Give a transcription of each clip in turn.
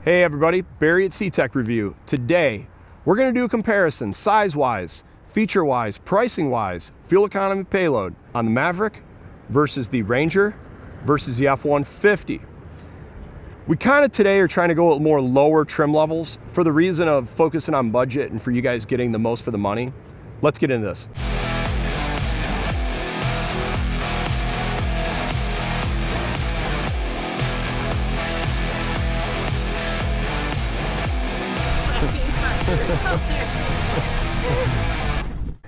Hey everybody, Barry at CTech-review. Today, we're going to do a comparison size-wise, feature-wise, pricing-wise, fuel economy, payload on the Maverick versus the Ranger versus the F-150. We kind of today are trying to go with more lower trim levels for the reason of focusing on budget and for you guys getting the most for the money. Let's get into this.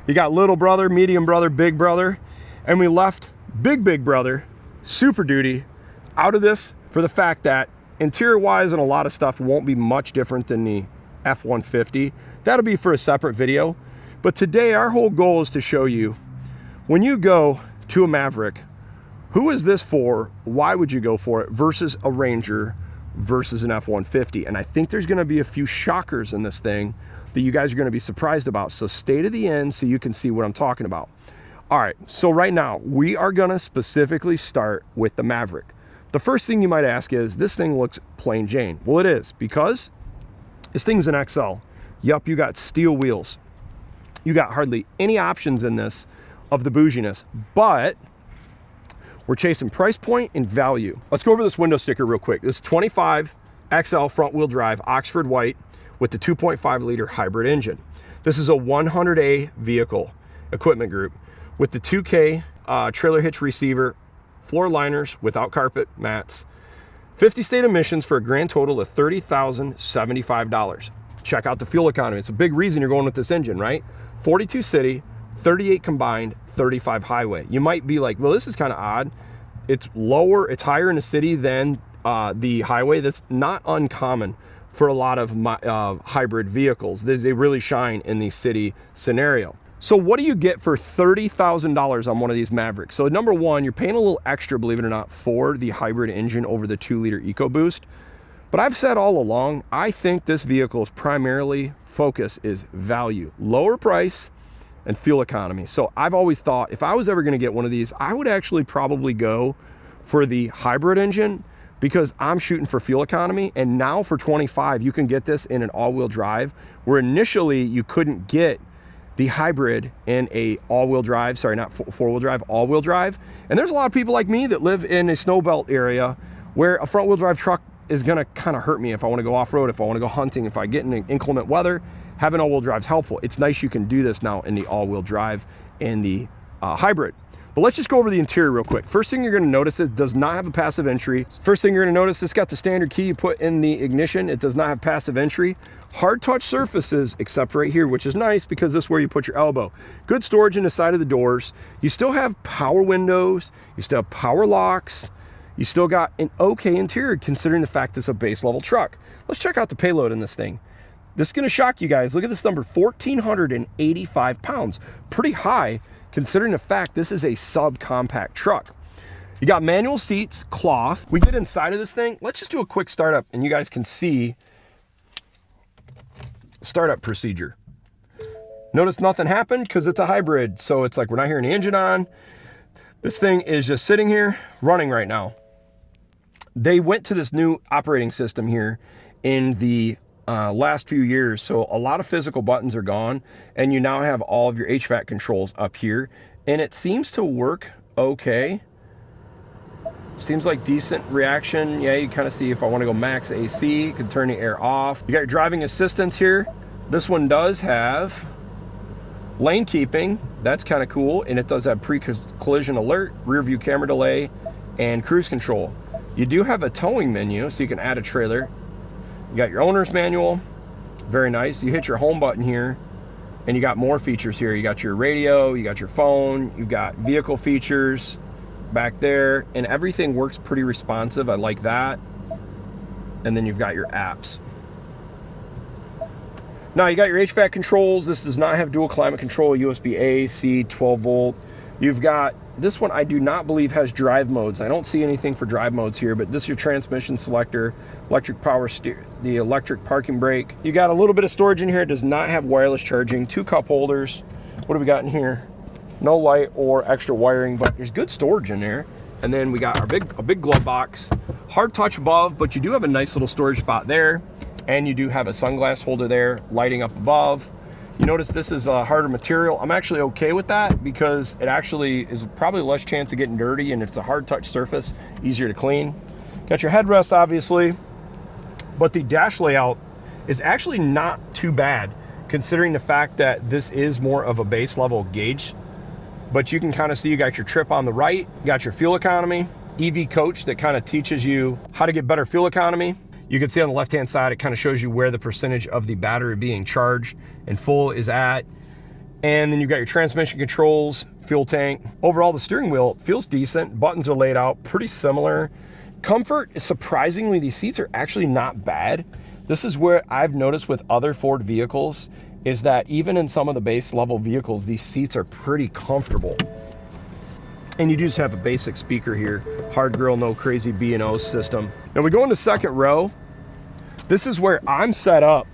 You got little brother, medium brother, big brother, and we left big brother, Super Duty, out of this for the fact that interior wise and a lot of stuff won't be much different than the F-150. That'll be for a separate video. But today our whole goal is to show you when you go to a Maverick, who is this for? Why would you go for it versus a Ranger versus an F-150? And I think there's going to be a few shockers in this thing that you guys are going to be surprised about. So stay to the end so you can see what I'm talking about. All right, so right now we are going to specifically start with the Maverick. The first thing you might ask is, this thing looks plain Jane. Well, it is, because this thing's an XL. Yup, you got steel wheels. You got hardly any options in this of the bouginess, but we're chasing price point and value. Let's go over this window sticker real quick. This 25 XL front wheel drive Oxford white with the 2.5 liter hybrid engine. This is a 100A vehicle equipment group with the 2K trailer hitch receiver, floor liners without carpet mats, 50 state emissions for a grand total of $30,075. Check out the fuel economy. It's a big reason you're going with this engine, right? 42 city, 38 combined, 35 highway. You might be like, well, this is kind of odd. It's lower, it's higher in the city than the highway. That's not uncommon for a lot of hybrid vehicles. They really shine in the city scenario. So what do you get for $30,000 on one of these Mavericks? So number one, you're paying a little extra, believe it or not, for the hybrid engine over the 2-liter EcoBoost. But I've said all along, I think this vehicle's primarily focus is value, lower price and fuel economy. So I've always thought if I was ever gonna get one of these, I would actually probably go for the hybrid engine, because I'm shooting for fuel economy. And now for 25, you can get this in an all-wheel drive, where initially you couldn't get the hybrid in a all-wheel drive, sorry, not four-wheel drive, all-wheel drive. And there's a lot of people like me that live in a snowbelt area where a front-wheel drive truck is gonna kind of hurt me if I wanna go off-road, if I wanna go hunting, if I get in inclement weather. Having all-wheel drive is helpful. It's nice you can do this now in the all-wheel drive and the hybrid. But let's just go over the interior real quick. First thing you're gonna notice is it does not have a passive entry. First thing you're gonna notice, it's got the standard key you put in the ignition. It does not have passive entry. Hard touch surfaces, except right here, which is nice because this is where you put your elbow. Good storage in the side of the doors. You still have power windows. You still have power locks. You still got an okay interior considering the fact it's a base level truck. Let's check out the payload in this thing. This is gonna shock you guys. Look at this number, 1,485 pounds. Pretty high considering the fact this is a subcompact truck. You got manual seats, cloth. We get inside of this thing. Let's just do a quick startup and you guys can see startup procedure. Notice nothing happened because it's a hybrid. So it's like we're not hearing the engine on. This thing is just sitting here running right now. They went to this new operating system here in the last few years, so a lot of physical buttons are gone and you now have all of your HVAC controls up here, and it seems to work okay. Seems like decent reaction. Yeah, you kind of see if I want to go max AC, you can turn the air off. You got your driving assistance here. This one does have lane keeping. That's kind of cool, and it does have pre-collision alert, rear view camera delay, and cruise control. You do have a towing menu, so you can add a trailer. You got your owner's manual, very nice. You hit your home button here and you got more features here. You got your radio, you got your phone, you've got vehicle features back there, and everything works pretty responsive. I like that. And then you've got your apps. Now you got your HVAC controls. This does not have dual climate control, USB-A, C, 12 volt. You've got, this one I do not believe has drive modes. I don't see anything for drive modes here, but this is your transmission selector, electric power steer, the electric parking brake. You got a little bit of storage in here. It does not have wireless charging, 2 cup holders. What do we got in here? No light or extra wiring, but there's good storage in there. And then we got a big glove box, hard touch above, but you do have a nice little storage spot there. And you do have a sunglass holder there, lighting up above. You notice this is a harder material. I'm actually okay with that because it actually is probably less chance of getting dirty, and if it's a hard touch surface, easier to clean. Got your headrest, obviously, but the dash layout is actually not too bad considering the fact that this is more of a base level gauge. But you can kind of see you got your trip on the right, you got your fuel economy, EV coach that kind of teaches you how to get better fuel economy. You can see on the left-hand side, it kind of shows you where the percentage of the battery being charged and full is at. And then you've got your transmission controls, fuel tank. Overall, the steering wheel feels decent. Buttons are laid out pretty similar. Comfort, surprisingly, these seats are actually not bad. This is where I've noticed with other Ford vehicles is that even in some of the base level vehicles, these seats are pretty comfortable. And you just have a basic speaker here, hard grill, no crazy B&O system. Now we go into second row. This is where I'm set up,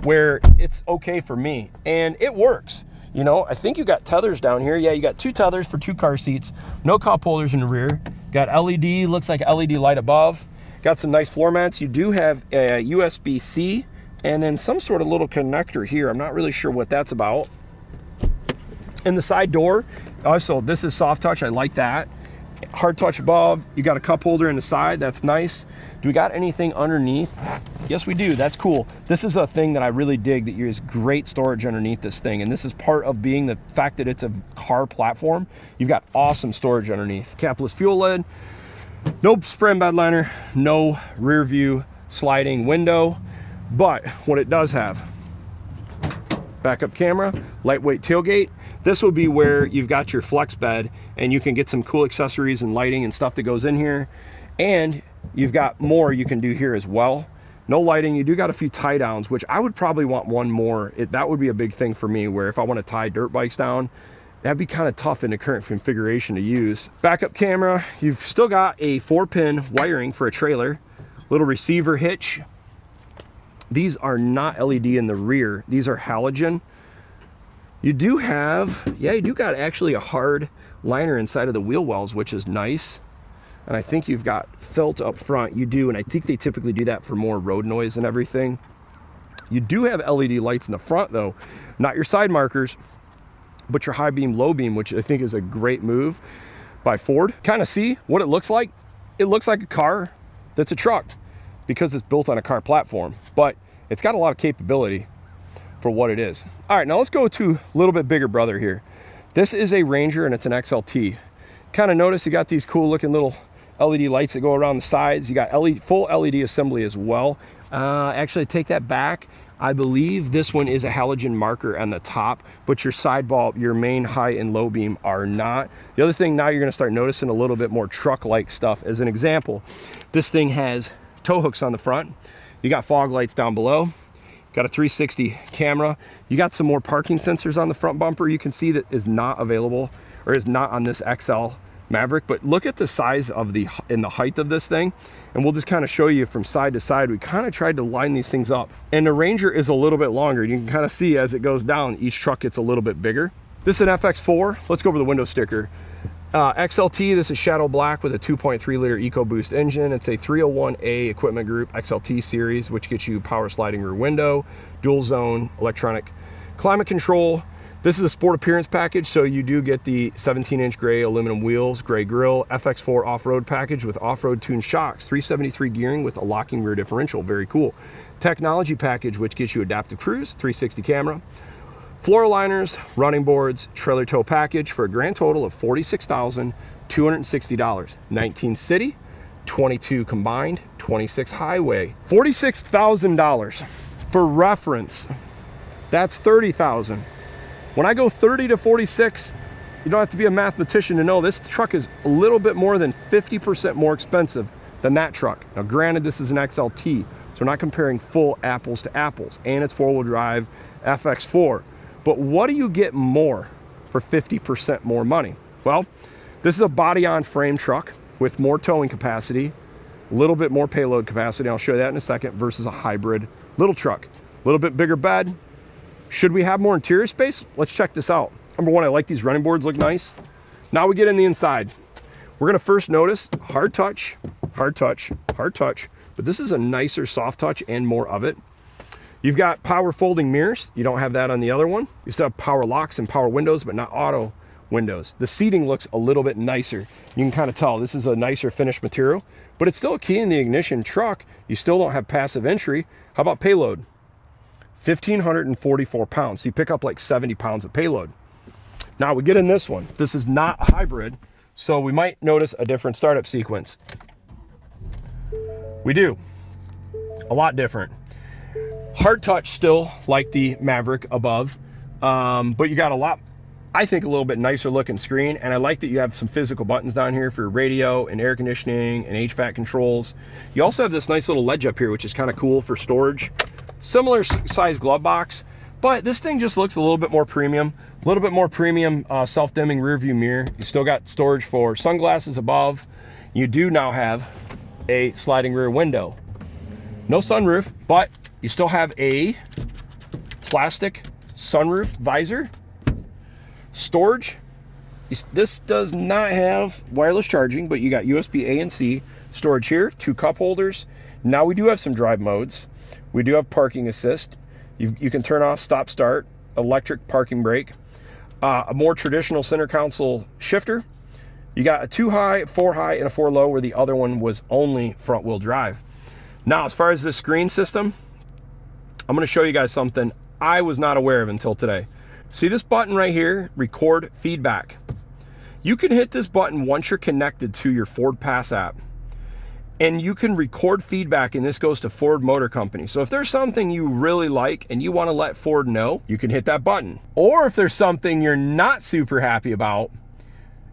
where it's okay for me, and it works. You know, I think you got tethers down here. Yeah, you got 2 tethers for 2 car seats, no cup holders in the rear. Got LED, looks like LED light above. Got some nice floor mats. You do have a USB-C and then some sort of little connector here. I'm not really sure what that's about. And the side door, also this is soft touch, I like that. Hard touch above, you got a cup holder in the side, that's nice. Do we got anything underneath? Yes, we do, that's cool. This is a thing that I really dig, that there's great storage underneath this thing, and this is part of being the fact that it's a car platform. You've got awesome storage underneath. Capless fuel lid, no spray and bed liner, no rear view sliding window, but what it does have, backup camera, lightweight tailgate. This will be where you've got your flex bed and you can get some cool accessories and lighting and stuff that goes in here. And you've got more you can do here as well. No lighting, you do got a few tie downs, which I would probably want one more. That would be a big thing for me, where if I want to tie dirt bikes down, that'd be kind of tough in the current configuration to use. Backup camera, you've still got a 4-pin wiring for a trailer, little receiver hitch. These are not LED in the rear, these are halogen. You do have, yeah, you do got actually a hard liner inside of the wheel wells, which is nice. And I think you've got felt up front, you do, and I think they typically do that for more road noise and everything. You do have LED lights in the front though, not your side markers, but your high beam, low beam, which I think is a great move by Ford. Kind of see what it looks like. It looks like a car that's a truck because it's built on a car platform, but it's got a lot of capability for what it is. All right, now let's go to a little bit bigger brother here. This is a Ranger and it's an XLT. Kind of notice you got these cool looking little LED lights that go around the sides. You got full LED assembly as well. Actually, take that back. I believe this one is a halogen marker on the top, but your side bulb, your main high and low beam are not. The other thing now you're gonna start noticing a little bit more truck-like stuff. As an example, this thing has tow hooks on the front. You got fog lights down below. Got a 360 camera. You got some more parking sensors on the front bumper. You can see that is not available or is not on this XL Maverick, but look at the size of the height of this thing, and we'll just kind of show you from side to side. We kind of tried to line these things up, and the Ranger is a little bit longer. You can kind of see as it goes down, each truck gets a little bit bigger. This is an FX4. Let's go over the window sticker. XLT, this is shadow black with a 2.3 liter EcoBoost engine. It's a 301A Equipment Group XLT series, which gets you power sliding rear window, dual zone, electronic climate control. This is a sport appearance package, so you do get the 17-inch gray aluminum wheels, gray grille, FX4 off-road package with off-road tuned shocks, 373 gearing with a locking rear differential, very cool. Technology package, which gets you adaptive cruise, 360 camera, floor liners, running boards, trailer tow package for a grand total of $46,260. 19 city, 22 combined, 26 highway. $46,000. For reference, that's $30,000. When I go 30 to 46, you don't have to be a mathematician to know this truck is a little bit more than 50% more expensive than that truck. Now granted, this is an XLT, so we're not comparing full apples to apples, and it's 4-wheel drive FX4. But what do you get more for 50% more money? Well, this is a body-on frame truck with more towing capacity, a little bit more payload capacity, I'll show you that in a second, versus a hybrid little truck. A little bit bigger bed. Should we have more interior space? Let's check this out. Number one, I like these running boards, look nice. Now we get in the inside. We're gonna first notice hard touch, hard touch, hard touch, but this is a nicer soft touch and more of it. You've got power folding mirrors. You don't have that on the other one. You still have power locks and power windows, but not auto windows. The seating looks a little bit nicer. You can kind of tell this is a nicer finished material, but it's still a key in the ignition truck. You still don't have passive entry. How about payload? 1,544 pounds. So you pick up like 70 pounds of payload. Now we get in this one. This is not a hybrid, so we might notice a different startup sequence. We do. A lot different. Hard touch still like the Maverick above, but you got a lot, I think, a little bit nicer looking screen. And I like that you have some physical buttons down here for radio and air conditioning and HVAC controls. You also have this nice little ledge up here, which is kind of cool for storage. Similar size glove box, but this thing just looks a little bit more premium. A little bit more premium self-dimming rear view mirror. You still got storage for sunglasses above. You do now have a sliding rear window. No sunroof, but you still have a plastic sunroof visor. Storage. This does not have wireless charging, but you got USB A and C storage here, 2 cup holders. Now we do have some drive modes. We do have parking assist. You can turn off stop start, electric parking brake, a more traditional center console shifter. You got a 2 high, 4 high, and a 4 low, where the other one was only front wheel drive. Now, as far as the screen system, I'm going to show you guys something I was not aware of until today. See this button right here, record feedback. You can hit this button once you're connected to your Ford Pass app, and you can record feedback, and this goes to Ford Motor Company. So if there's something you really like and you want to let Ford know, you can hit that button. Or if there's something you're not super happy about,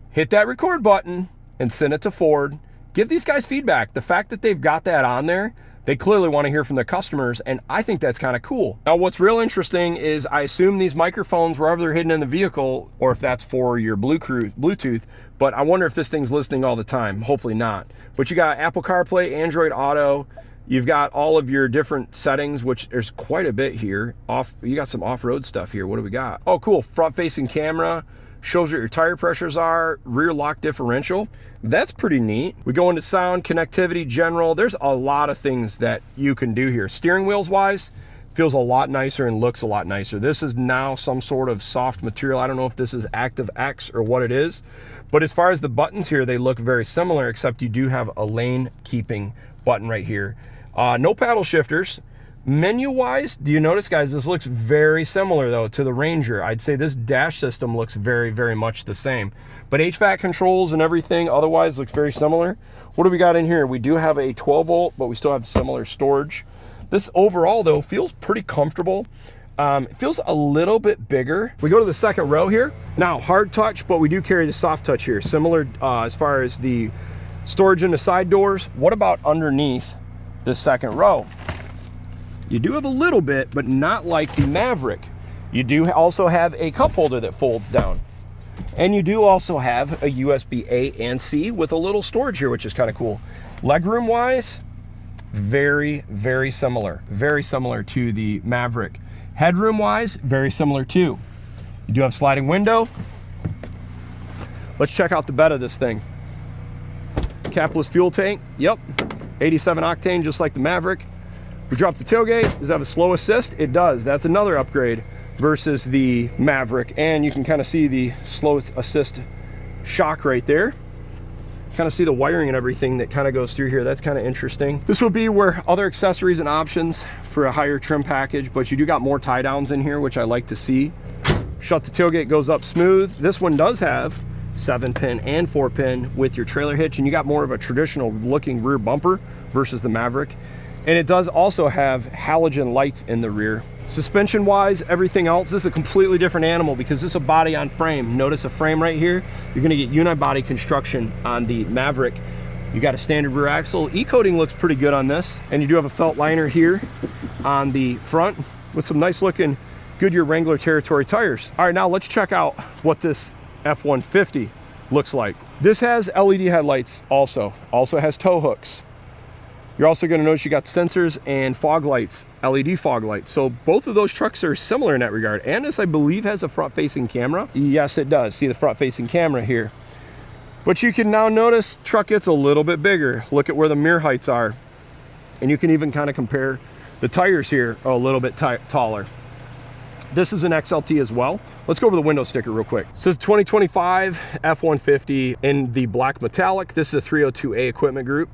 hit that record button and send it to Ford. Give these guys feedback. The fact that they've got that on there, they clearly want to hear from their customers, and I think that's kind of cool. Now, what's real interesting is I assume these microphones, wherever they're hidden in the vehicle, or if that's for your Bluetooth, but I wonder if this thing's listening all the time. Hopefully not. But you got Apple CarPlay, Android Auto. You've got all of your different settings, which there's quite a bit here. You got some off-road stuff here. What do we got? Oh, cool. Front-facing camera. Shows what your tire pressures are, rear lock differential. That's pretty neat. We go into sound, connectivity, general. There's a lot of things that you can do here. Steering wheels wise, feels a lot nicer and looks a lot nicer. This is now some sort of soft material. I don't know if this is Active X or what it is, but as far as the buttons here, they look very similar, except you do have a lane keeping button right here. No paddle shifters. Menu wise, do you notice, guys, this looks very similar though to the Ranger. I'd say this dash system looks very, very much the same, but HVAC controls and everything otherwise looks very similar. What do we got in here? We do have a 12 volt, but we still have similar storage. This overall though feels pretty comfortable. It feels a little bit bigger. We go to the second row here. Now, hard touch, but we do carry the soft touch here. Similar as far as the storage in the side doors. What about underneath the second row? You do have a little bit, but not like the Maverick. You do also have a cup holder that folds down. And you do also have a USB A and C with a little storage here, which is kind of cool. Legroom wise, very, very similar. Very similar to the Maverick. Headroom wise, very similar too. You do have sliding window. Let's check out the bed of this thing. Capless fuel tank, yep. 87 octane, just like the Maverick. We drop the tailgate. Does it have a slow assist? It does. That's another upgrade versus the Maverick. And you can kind of see the slow assist shock right there. Kind of see the wiring and everything that kind of goes through here. That's kind of interesting. This will be where other accessories and options for a higher trim package, but you do got more tie downs in here, which I like to see. Shut the tailgate, goes up smooth. This one does have 7-pin and 4-pin with your trailer hitch, and you got more of a traditional looking rear bumper versus the Maverick. And it does also have halogen lights in the rear. Suspension wise, everything else, this is a completely different animal because this is a body on frame. Notice a frame right here. You're gonna get unibody construction on the Maverick. You got a standard rear axle. E-coating looks pretty good on this. And you do have a felt liner here on the front with some nice looking Goodyear Wrangler Territory tires. All right, now let's check out what this F-150 looks like. This has LED headlights also has tow hooks. You're also going to notice you got sensors and fog lights, LED fog lights. So both of those trucks are similar in that regard. And this, I believe, has a front-facing camera. Yes, it does. See the front-facing camera here. But you can now notice truck gets a little bit bigger. Look at where the mirror heights are. And you can even kind of compare the tires here are a little bit taller. This is an XLT as well. Let's go over the window sticker real quick. It says 2025 F-150 in the black metallic. This is a 302A equipment group.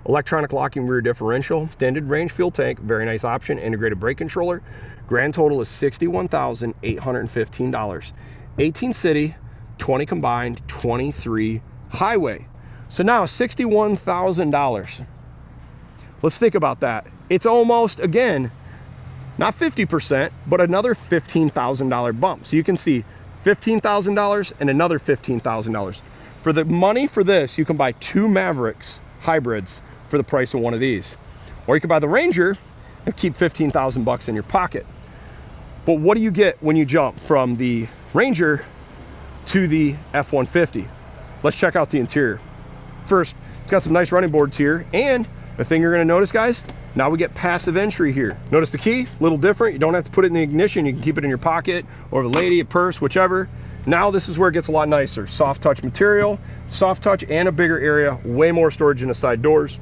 Electronic locking rear differential, extended range fuel tank, very nice option, integrated brake controller. Grand total is $61,815. 18 city, 20 combined, 23 highway. So now $61,000. Let's think about that. It's almost, again, not 50%, but another $15,000 bump. So you can see $15,000 and another $15,000. For the money for this, you can buy 2 Mavericks hybrids for the price of one of these. Or you can buy the Ranger and keep 15,000 bucks in your pocket. But what do you get when you jump from the Ranger to the F-150? Let's check out the interior. First, it's got some nice running boards here, and the thing you're gonna notice, guys, now we get passive entry here. Notice the key, a little different. You don't have to put it in the ignition. You can keep it in your pocket or the lady, a purse, whichever. Now this is where it gets a lot nicer. Soft touch material, soft touch and a bigger area, way more storage in the side doors.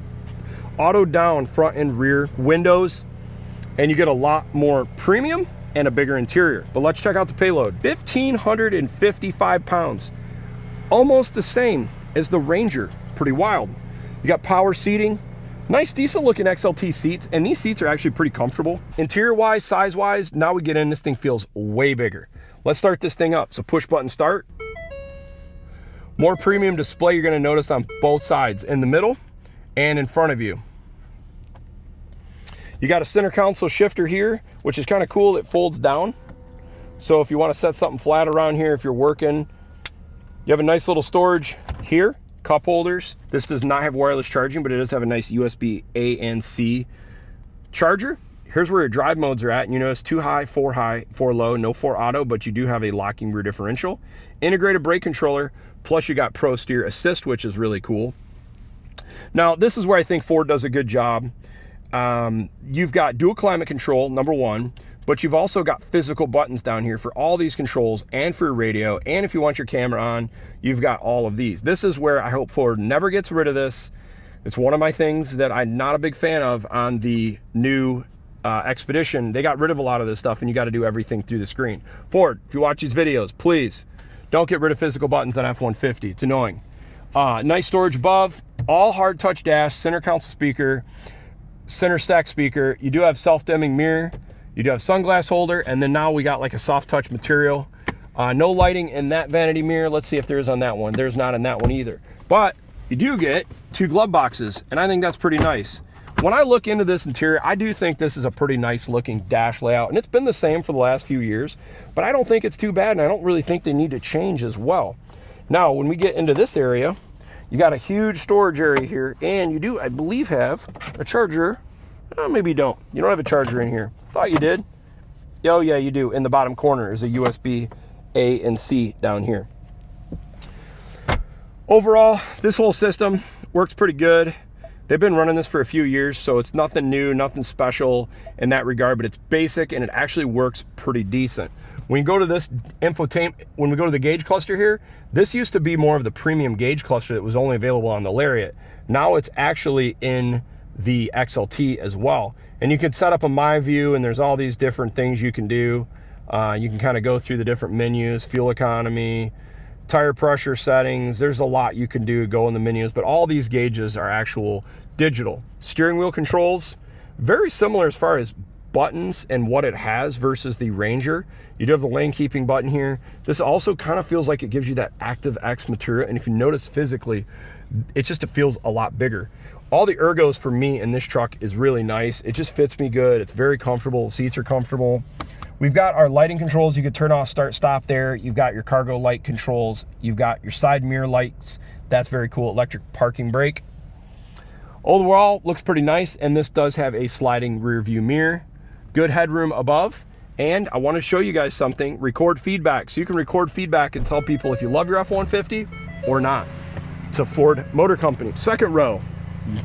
Auto down front and rear windows, and you get a lot more premium and a bigger interior. But let's check out the payload. 1,555 pounds, almost the same as the Ranger. Pretty wild. You got power seating, nice decent looking XLT seats, and these seats are actually pretty comfortable. Interior wise, size wise, now we get in, this thing feels way bigger. Let's start this thing up. So push button start. More premium display you're gonna notice on both sides, in the middle and in front of you. You got a center console shifter here, which is kind of cool. It folds down. So if you want to set something flat around here, if you're working, you have a nice little storage here, cup holders. This does not have wireless charging, but it does have a nice USB A and C charger. Here's where your drive modes are at. And you notice 2 high, 4 low, no 4 auto, but you do have a locking rear differential. Integrated brake controller, plus you got Pro Steer Assist, which is really cool. Now, this is where I think Ford does a good job. You've got dual climate control, number one, but you've also got physical buttons down here for all these controls and for your radio. And if you want your camera on, you've got all of these. This is where I hope Ford never gets rid of this. It's one of my things that I'm not a big fan of on the new Expedition. They got rid of a lot of this stuff, and you got to do everything through the screen. Ford, if you watch these videos, please don't get rid of physical buttons on F-150. It's annoying. Nice storage above, all hard touch dash, center console speaker, center stack speaker. You do have self-dimming mirror, you do have sunglass holder, and then now we got like a soft touch material. No lighting in that vanity mirror. Let's see if there is on that one. There's not in that one either, but you do get 2 glove boxes, and I think that's pretty nice. When I look into this interior, I do think this is a pretty nice looking dash layout, and it's been the same for the last few years, but I don't think it's too bad, and I don't really think they need to change as well. Now, when we get into this area, you got a huge storage area here, and you do, I believe, have a charger. Oh, maybe you don't. You don't have a charger in here. Thought you did. Oh, yeah, you do. In the bottom corner is a USB A and C down here. Overall, this whole system works pretty good. They've been running this for a few years, so it's nothing new, nothing special in that regard, but it's basic, and it actually works pretty decent. When you go to this infotainment, when we go to the gauge cluster here, this used to be more of the premium gauge cluster that was only available on the Lariat. Now it's actually in the XLT as well. And you can set up a My View, and there's all these different things you can do. You can kind of go through the different menus, fuel economy, tire pressure settings. There's a lot you can do, go in the menus, but all these gauges are actual digital. Steering wheel controls, very similar as far as buttons and what it has versus the Ranger. You do have the lane keeping button here. This also kind of feels like it gives you that Active X material, and if you notice physically, it feels a lot bigger. All the ergos for me in this truck is really nice. It just fits me good. It's very comfortable. Seats are comfortable. We've got our lighting controls. You can turn off, start, stop there. You've got your cargo light controls. You've got your side mirror lights. That's very cool. Electric parking brake. Overall, looks pretty nice, and this does have a sliding rear view mirror. Good headroom above, and I want to show you guys something. Record feedback. So you can record feedback and tell people if you love your F-150 or not. It's a Ford Motor Company. Second row,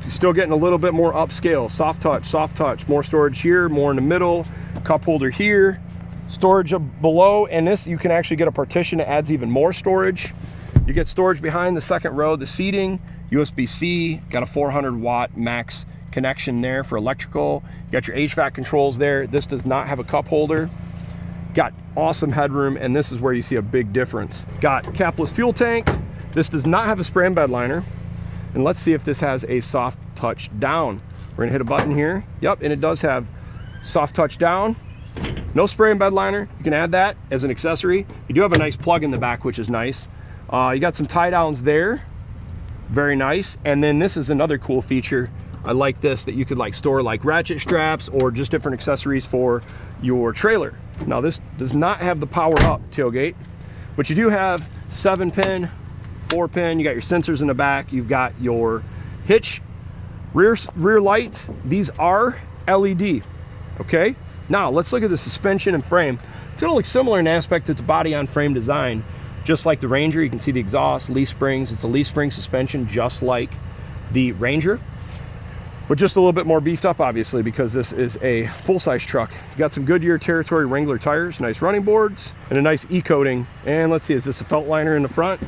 still getting a little bit more upscale. Soft touch, more storage here, more in the middle, cup holder here, storage below, and this you can actually get a partition that adds even more storage. You get storage behind the second row, the seating, USB-C, got a 400 watt max connection there for electrical. You got your HVAC controls there. This does not have a cup holder. Got awesome headroom, and this is where you see a big difference. Got capless fuel tank. This does not have a spray and bed liner. And let's see if this has a soft touch down. We're gonna hit a button here. Yep, and it does have soft touch down. No spray and bed liner. You can add that as an accessory. You do have a nice plug in the back, which is nice. You got some tie downs there. Very nice. And then this is another cool feature. I like this, that you could like store like ratchet straps or just different accessories for your trailer. Now this does not have the power up tailgate, but you do have 7-pin, 4-pin. You got your sensors in the back. You've got your hitch, rear lights. These are LED, okay? Now let's look at the suspension and frame. It's gonna look similar in aspect. It's a body on frame design, just like the Ranger. You can see the exhaust, leaf springs. It's a leaf spring suspension, just like the Ranger, but just a little bit more beefed up, obviously, because this is a full-size truck. You got some Goodyear Territory Wrangler tires, nice running boards, and a nice E-coating. And let's see, is this a felt liner in the front?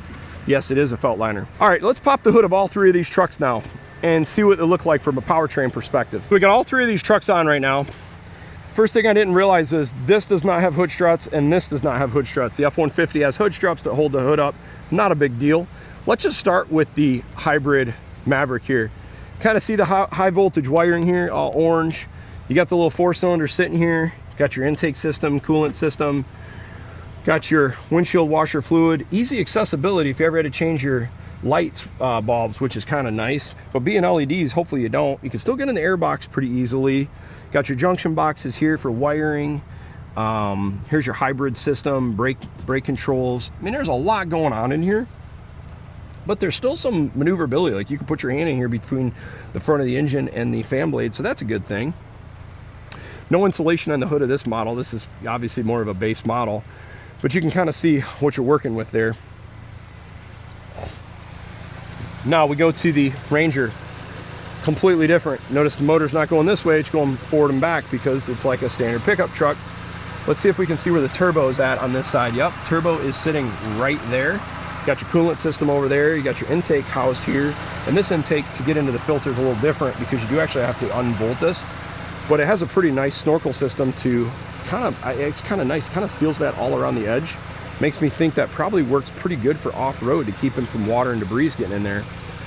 Yes, it is a felt liner. All right, let's pop the hood of all three of these trucks now and see what they look like from a powertrain perspective. We got all three of these trucks on right now. First thing I didn't realize is this does not have hood struts and this does not have hood struts. The F-150 has hood struts that hold the hood up. Not a big deal. Let's just start with the hybrid Maverick here. Kind of see the high voltage wiring here, all orange. You got the little 4-cylinder sitting here. Got your intake system, coolant system. Got your windshield washer fluid. Easy accessibility if you ever had to change your lights bulbs, which is kind of nice. But being LEDs, hopefully you don't. You can still get in the air box pretty easily. Got your junction boxes here for wiring. Here's your hybrid system, brake controls. I mean, there's a lot going on in here, but there's still some maneuverability. Like you can put your hand in here between the front of the engine and the fan blade, so that's a good thing. No insulation on the hood of this model. This is obviously more of a base model, but you can kind of see what you're working with there. Now we go to the Ranger. Completely different. Notice the motor's not going this way, it's going forward and back because it's like a standard pickup truck. Let's see if we can see where the turbo is at on this side. Yep, turbo is sitting right there. You got your coolant system over there. You got your intake housed here. And this intake, to get into the filter, is a little different because you do actually have to unbolt this. But it has a pretty nice snorkel system to it's kind of nice. Kind of seals that all around the edge. Makes me think that probably works pretty good for off-road to keep them from water and debris getting in there.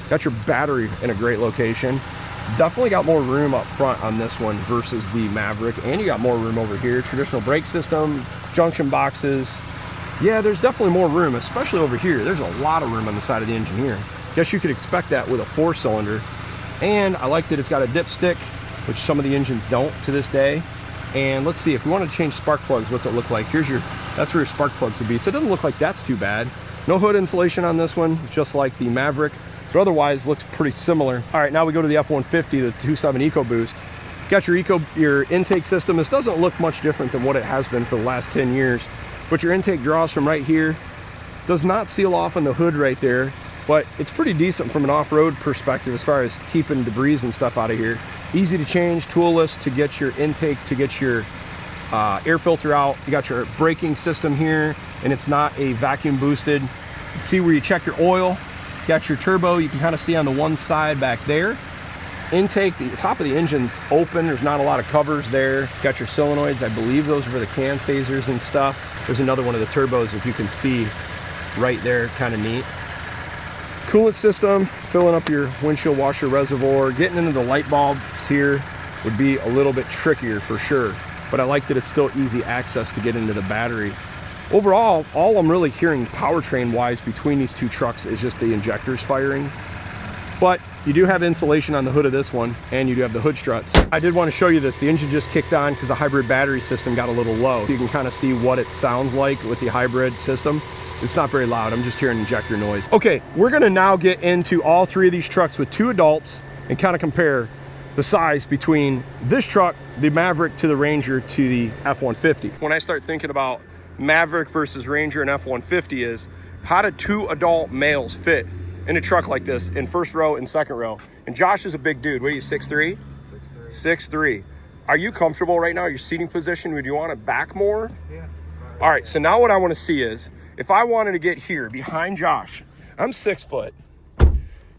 Got your battery in a great location. Definitely got more room up front on this one versus the Maverick, and you got more room over here. Traditional brake system, junction boxes. Yeah, there's definitely more room, especially over here. There's a lot of room on the side of the engine here. Guess you could expect that with a 4-cylinder. And I like that it's got a dipstick, which some of the engines don't to this day. And let's see, if we want to change spark plugs, what's it look like? That's where your spark plugs would be. So it doesn't look like that's too bad. No hood insulation on this one, just like the Maverick. But otherwise looks pretty similar. All right, now we go to the F-150, the 2.7 EcoBoost. Got your intake system. This doesn't look much different than what it has been for the last 10 years, but your intake draws from right here. Does not seal off on the hood right there, but it's pretty decent from an off-road perspective as far as keeping debris and stuff out of here. Easy to change, toolless to get your intake, to get your air filter out. You got your braking system here, and it's not a vacuum boosted. See where you check your oil. Got your turbo, you can kind of see on the one side back there. Intake, the top of the engine's open, there's not a lot of covers there. Got your solenoids, I believe those are for the cam phasers and stuff. There's another one of the turbos, if you can see right there, kind of neat. Coolant system, filling up your windshield washer reservoir. Getting into the light bulbs here would be a little bit trickier for sure, but I like that it's still easy access to get into the battery. Overall, all I'm really hearing powertrain-wise between these two trucks is just the injectors firing. But you do have insulation on the hood of this one, and you do have the hood struts. I did want to show you this. The engine just kicked on because the hybrid battery system got a little low. You can kind of see what it sounds like with the hybrid system. It's not very loud. I'm just hearing injector noise. Okay, we're going to now get into all three of these trucks with two adults and kind of compare the size between this truck, the Maverick, to the Ranger, to the F-150. When I start thinking about Maverick versus Ranger and F-150 is, how do two adult males fit in a truck like this in first row and second row? And Josh is a big dude. What are you, 6'3"? 6'3". 6'3". Are you comfortable right now? Your seating position, would you want it back more? Yeah. All right, so now what I want to see is, if I wanted to get here behind Josh, I'm 6 foot.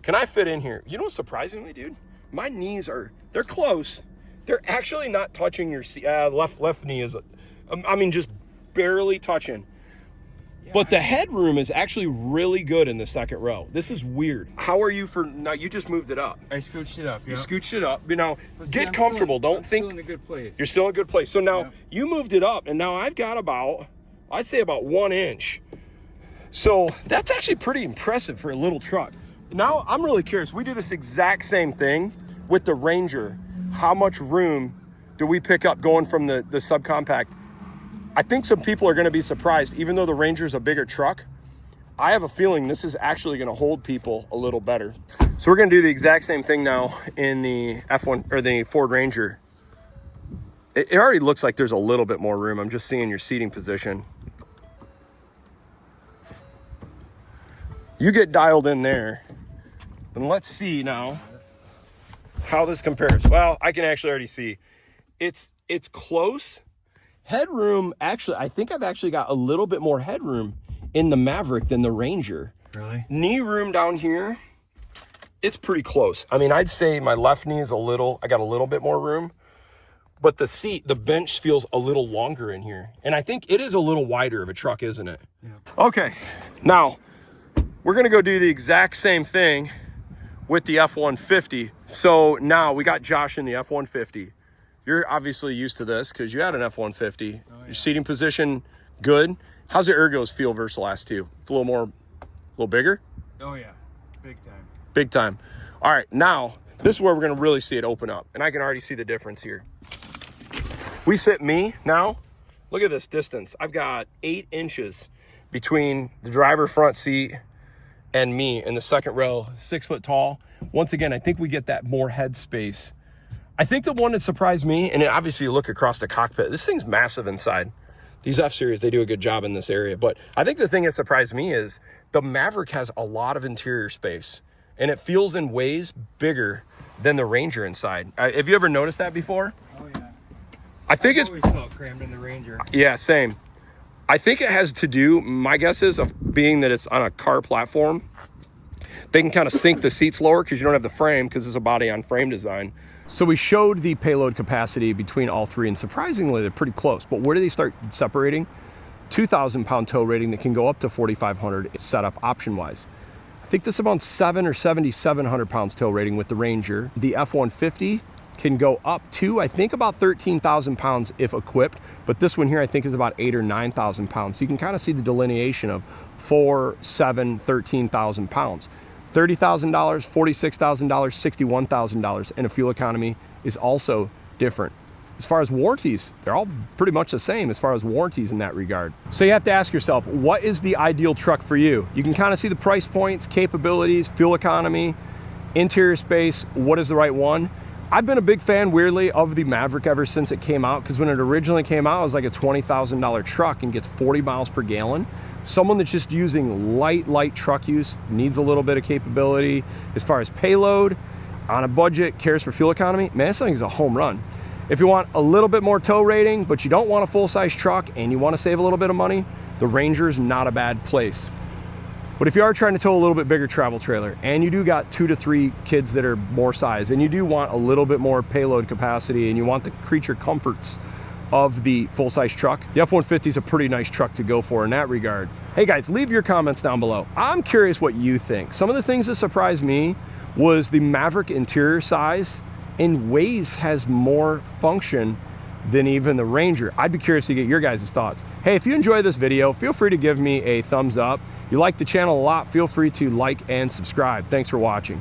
Can I fit in here? You know, surprisingly, dude, my knees they're close. They're actually not touching your seat. Left knee is, I mean, just barely touching. Yeah, but the headroom is actually really good in the second row. This is weird. How are you for, now you just moved it up. I scooched it up, yeah. You scooched it up. You know, get comfortable. Don't think. I'm still in a good place. You're still in a good place. So now you moved it up, and now I've got about, I'd say about 1 inch. So that's actually pretty impressive for a little truck. Now I'm really curious. We do this exact same thing with the Ranger. How much room do we pick up going from the subcompact? I think some people are going to be surprised, even though the Ranger's a bigger truck. I have a feeling this is actually going to hold people a little better. So we're going to do the exact same thing now in the F1 or the Ford Ranger. It already looks like there's a little bit more room. I'm just seeing your seating position. You get dialed in there. And let's see now how this compares. Well, I can actually already see it's close. Headroom, actually, I think I've actually got a little bit more headroom in the Maverick than the Ranger. Really? Knee room down here, it's pretty close. I mean, I'd say my left knee is I got a little bit more room, but the seat, the bench feels a little longer in here. And I think it is a little wider of a truck, isn't it? Yeah. Okay, now we're gonna go do the exact same thing with the F-150. So now we got Josh in the F-150. You're obviously used to this because you had an F-150. Oh, yeah. Your seating position, good. How's the ergos feel versus the last two? A little bigger? Oh yeah, big time. Big time. All right, now this is where we're gonna really see it open up. And I can already see the difference here. We sit me now, look at this distance. I've got 8 inches between the driver front seat and me in the second row, 6 foot tall. Once again, I think we get that more head space. I think the one that surprised me, and obviously you look across the cockpit, this thing's massive inside. These F-Series, they do a good job in this area. But I think the thing that surprised me is the Maverick has a lot of interior space, and it feels in ways bigger than the Ranger inside. Have you ever noticed that before? Oh yeah. I've always felt crammed in the Ranger. Yeah, same. I think it has to do, my guess is, of being that it's on a car platform. They can kind of sink the seats lower because you don't have the frame, because it's a body on frame design. So we showed the payload capacity between all three, and surprisingly, they're pretty close. But where do they start separating? 2,000 pound tow rating that can go up to 4,500 set up option-wise. I think this is about 7 or 7,700 pounds tow rating with the Ranger. The F-150 can go up to, I think, about 13,000 pounds if equipped. But this one here, I think, is about 8,000 or 9,000 pounds. So you can kind of see the delineation of 4, 7, 13,000 pounds. $30,000, $46,000, $61,000, and a fuel economy is also different. As far as warranties, they're all pretty much the same as far as warranties in that regard. So you have to ask yourself, what is the ideal truck for you? You can kind of see the price points, capabilities, fuel economy, interior space, what is the right one? I've been a big fan, weirdly, of the Maverick ever since it came out, because when it originally came out, it was like a $20,000 truck and gets 40 miles per gallon. Someone that's just using light truck use, needs a little bit of capability as far as payload, on a budget, cares for fuel economy, man, this thing is a home run. If you want a little bit more tow rating, but you don't want a full-size truck and you want to save a little bit of money, the Ranger is not a bad place. But if you are trying to tow a little bit bigger travel trailer, and you do got 2 to 3 kids that are more size, and you do want a little bit more payload capacity, and you want the creature comforts of the full-size truck, the F-150 is a pretty nice truck to go for in that regard. Hey guys, leave your comments down below. I'm curious what you think. Some of the things that surprised me was the Maverick interior size in ways has more function than even the Ranger. I'd be curious to get your guys' thoughts. Hey, if you enjoyed this video, feel free to give me a thumbs up. If you like the channel a lot, feel free to like and subscribe. Thanks for watching.